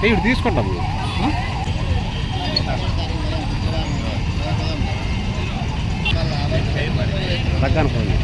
ఇప్పుడు తీసుకుంటాం తగ్గనుకోండి.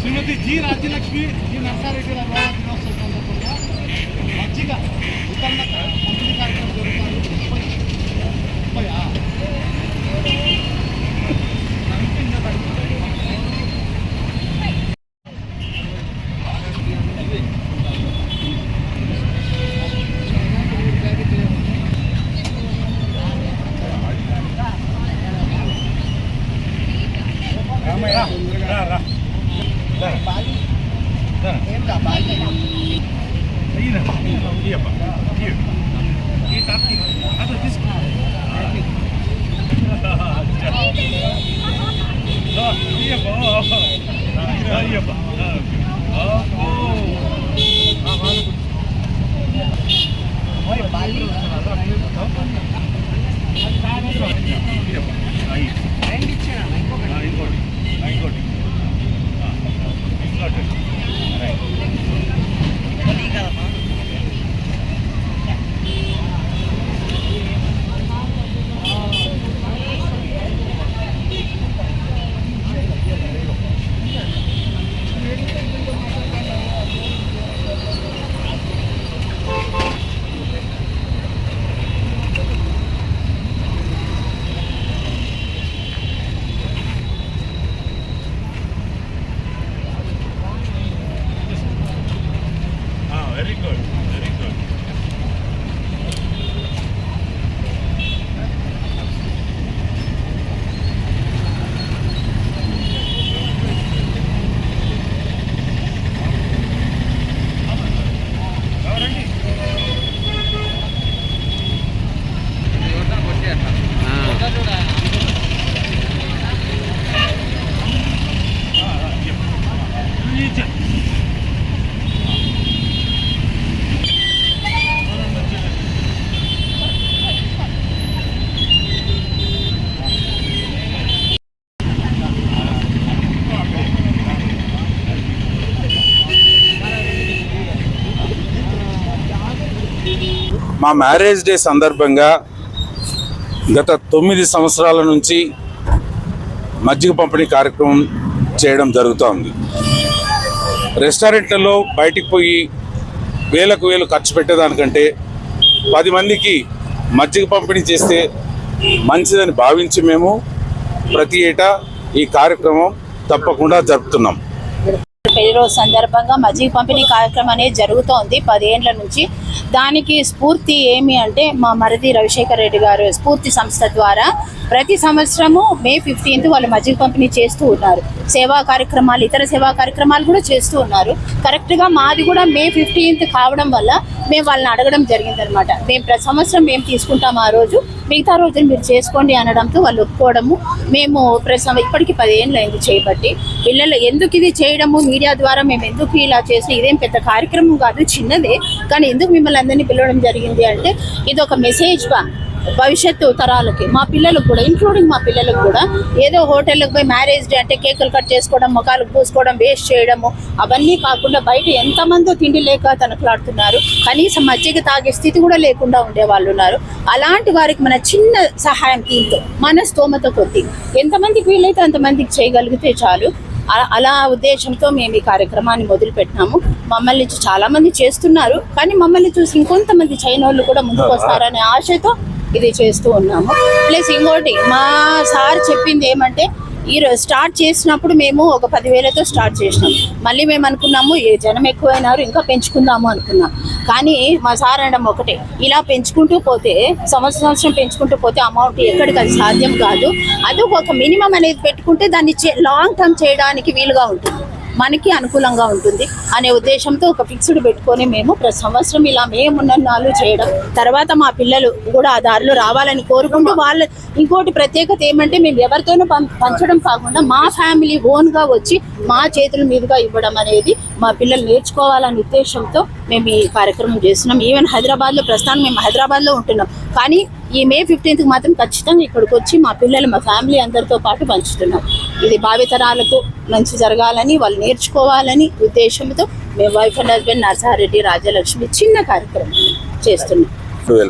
శ్రీమతి G Rajyalakshmi G Narsa Reddy గారి దినోత్సవం సందర్భంగా మజ్జిగ వితరణ పంపిణీ కార్యక్రమం జరుగుతుంది. మా మ్యారేజ్ డే సందర్భంగా గత 9 సంవత్సరాల నుంచి మజ్జిగ పంపిణీ కార్యక్రమం చేయడం జరుగుతోంది. రెస్టారెంట్లలో బయటికి పోయి వేలకు వేలు ఖర్చు పెట్టేదానికంటే 10 మందికి మజ్జిగ పంపిణీ చేస్తే మంచిదని భావించి మేము ప్రతి ఏటా ఈ కార్యక్రమం తప్పకుండా జరుపుతున్నాం. పెళ్లి రోజు సందర్భంగా మజ్జిగ పంపిణీ కార్యక్రమం అనేది జరుగుతోంది 10 ఏండ్ల నుంచి. దానికి స్ఫూర్తి ఏమి అంటే మా మరిది రవిశేఖర్ రెడ్డి గారు స్ఫూర్తి సంస్థ ద్వారా ప్రతి సంవత్సరము మే 15th వాళ్ళు మజ్జిగ పంపిణీ చేస్తూ ఉన్నారు. సేవా కార్యక్రమాలు, ఇతర సేవా కార్యక్రమాలు కూడా చేస్తూ ఉన్నారు. కరెక్ట్గా మాది కూడా మే 15th కావడం వల్ల మేము వాళ్ళని అడగడం జరిగిందనమాట. మేము ప్రతి సంవత్సరం మేము తీసుకుంటాం ఆ రోజు, మిగతా రోజులు మీరు చేసుకోండి అనడంతో వాళ్ళు ఒప్పుకోవడము. మేము ఇప్పటికీ 10 ఏళ్ళు అయింది చేయబట్టి. పిల్లలు ఎందుకు ఇది చేయడము, మీడియా ద్వారా మేము ఎందుకు ఇలా చేసి, ఇదేం పెద్ద కార్యక్రమం కాదు, చిన్నదే, కానీ ఎందుకు మిమ్మల్ని అందరినీ పిలవడం జరిగింది అంటే ఇది ఒక మెసేజ్గా భవిష్యత్తు తరాలకి మా పిల్లలకు కూడా ఇంక్లూడింగ్ మా పిల్లలకు కూడా ఏదో హోటళ్ళకి పోయి మ్యారేజ్ డే అంటే కేకులు కట్ చేసుకోవడం ముఖాలకు పూసుకోవడం వేస్ట్ చేయడము అవన్నీ కాకుండా బయట ఎంతమందో తిండి లేక తనకులాడుతున్నారు, కనీసం మజ్జిగ తాగే స్థితి కూడా లేకుండా ఉండే వాళ్ళు ఉన్నారు. అలాంటి వారికి మన చిన్న సహాయం దీంతో మన స్తోమత కొద్ది ఎంతమందికి వీలైతే అంతమందికి చేయగలిగితే చాలు. అలా ఉద్దేశంతో మేము ఈ కార్యక్రమాన్ని మొదలుపెట్టినాము. మమ్మల్ని చాలా మంది చేస్తున్నారు, కానీ మమ్మల్ని చూసి ఇంకొంతమంది చైనోళ్ళు కూడా ముందుకు వస్తారనే ఆశతో ఇది చేస్తూ ఉన్నాము. ప్లస్ ఇంకోటి మా సార్ చెప్పింది ఏమంటే ఈరోజు స్టార్ట్ చేసినప్పుడు మేము ఒక 10,000తో స్టార్ట్ చేసినాం. మళ్ళీ మేము అనుకున్నాము ఏ జనం ఎక్కువైనారు ఇంకా పెంచుకుందాము అనుకున్నాం. కానీ మా సార్ అనడం ఒకటే, ఇలా పెంచుకుంటూ పోతే సంవత్సరం పెంచుకుంటూ పోతే అమౌంట్ ఎక్కడికి అది సాధ్యం కాదు. అది ఒక మినిమం అనేది పెట్టుకుంటే దాన్ని లాంగ్ టర్మ్ చేయడానికి వీలుగా ఉంటుంది, మనకి అనుకూలంగా ఉంటుంది అనే ఉద్దేశంతో ఒక ఫిక్స్డ్ పెట్టుకొని మేము ప్రతి సంవత్సరం ఇలా మేమున్న నాలుగు చేయడం, తర్వాత మా పిల్లలు కూడా ఆ దారిలో రావాలని కోరుకుంటూ వాళ్ళ ఇంకోటి ప్రత్యేకత ఏమంటే మేము ఎవరితోనూ పంచడం కాకుండా మా ఫ్యామిలీ ఓన్గా వచ్చి మా చేతుల మీదుగా ఇవ్వడం అనేది మా పిల్లలు నేర్చుకోవాలనే ఉద్దేశంతో మేము ఈ కార్యక్రమం చేస్తున్నాం. ఈవెన్ హైదరాబాద్లో ప్రస్తుతానికి మేము హైదరాబాద్లో ఉంటున్నాం, కానీ ఈ మే 15కి మాత్రం ఖచ్చితంగా ఇక్కడికి వచ్చి మా పిల్లలు మా ఫ్యామిలీ అందరితో పాటు పంచుతున్నాం. ఇది భావితరాలకు మంచి జరగాలని వాళ్ళు నేర్చుకోవాలని ఉద్దేశంతో మేము wife and husband Narsa Reddy Rajalakshmi చిన్న కార్యక్రమం చేస్తున్నాం.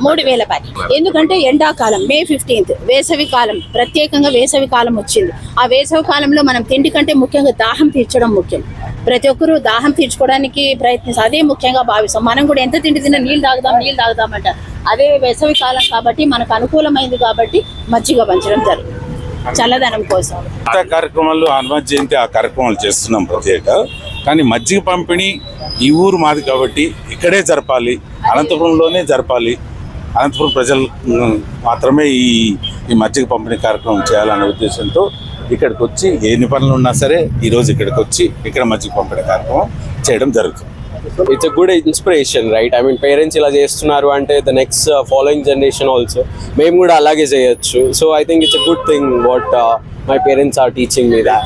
3,000 ప్యాకెట్. ఎందుకంటే ఎండాకాలం మే 15th వేసవి కాలం, ప్రత్యేకంగా వేసవి కాలం వచ్చింది. ఆ వేసవి కాలంలో మనం తిండి కంటే ముఖ్యంగా దాహం తీర్చడం ముఖ్యం. ప్రతి ఒక్కరూ దాహం తీర్చుకోవడానికి ప్రయత్నిస్తాం, అదే ముఖ్యంగా భావిస్తాం. మనం కూడా ఎంత తిండి తిన్నా నీళ్ళు తాగుదామంటారు. అదే వేసవి కాలం కాబట్టి మనకు అనుకూలమైంది కాబట్టి మజ్జిగ పంచడం జరుగుతుంది చల్లదనం కోసం. కార్యక్రమాలు హనుమత్ జయంతి ఆ కార్యక్రమాలు చేస్తున్నాం ప్రత్యేక. కానీ మజ్జిగ పంపిణీ ఈ ఊరు మాది కాబట్టి ఇక్కడే జరపాలి, అనంతపురంలోనే జరపాలి. అనంతపురం ప్రజలు మాత్రమే ఈ మజ్జిగ పంపిణీ కార్యక్రమం చేయాలనే ఉద్దేశంతో ఇక్కడికి వచ్చి ఎన్ని పనులు ఉన్నా సరే ఈరోజు ఇక్కడికి వచ్చి ఇక్కడ మజ్జిగ పంపిణీ కార్యక్రమం చేయడం జరుగుతుంది. It's a good inspiration, right? I mean, parents ఇలా చేస్తున్నారు అంటే the next following generation also మేము కూడా అలాగే చేయొచ్చు. So I think it's a good thing what my parents are teaching me that.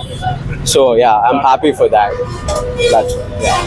So yeah, I'm happy for that. That's yeah.